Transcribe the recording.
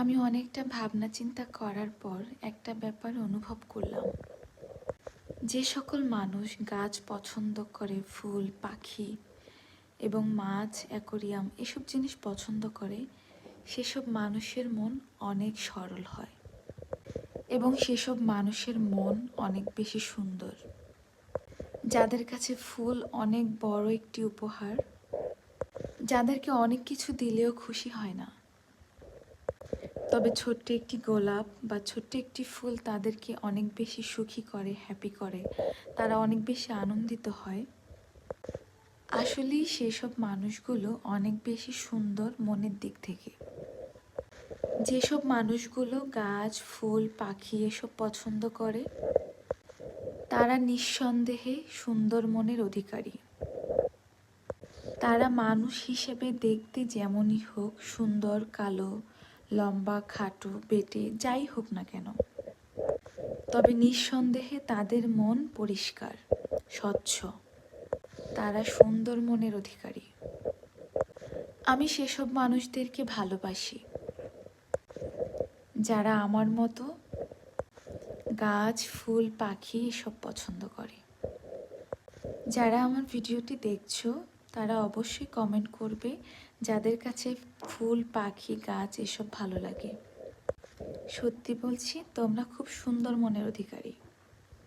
আমি অনেকটা ভাবনা চিন্তা করার পর একটা ব্যাপার অনুভব করলাম। যে সকল মানুষ গাছ পছন্দ করে, ফুল, পাখি এবং মাছ, অ্যাকোরিয়াম এসব জিনিস পছন্দ করে, সেসব মানুষের মন অনেক সরল হয় এবং সেসব মানুষের মন অনেক বেশি সুন্দর। যাদের কাছে ফুল অনেক বড় একটি উপহার, যাদেরকে অনেক কিছু দিলেও খুশি হয় না, তবে ছোট্ট একটি গোলাপ বা ছোট্ট একটি ফুল তাদেরকে অনেক বেশি সুখী করে, হ্যাপি করে, তারা অনেক বেশি আনন্দিত হয়। আসলেই সেসব মানুষগুলো অনেক বেশি সুন্দর মনের দিক থেকে। যেসব মানুষগুলো গাছ, ফুল, পাখি এসব পছন্দ করে, তারা নিঃসন্দেহে সুন্দর মনের অধিকারী। তারা মানুষ হিসেবে দেখতে যেমনই হোক, সুন্দর, কালো, লম্বা, খাটো, বেঁটে, যাই হোক না কেন, তবে নিঃসন্দেহে তাদের মন পরিষ্কার, স্বচ্ছ। তারা সুন্দর মনের অধিকারী। আমি সেসব মানুষদেরকে ভালোবাসি যারা আমার মতো গাছ, ফুল, পাখি এসব পছন্দ করে। যারা আমার ভিডিওটি দেখছো তারা অবশ্যই কমেন্ট করবে যাদের কাছে ফুল, পাখি, গাছ এসব ভালো লাগে। সত্যি বলছি, তোমরা খুব সুন্দর মনের অধিকারী।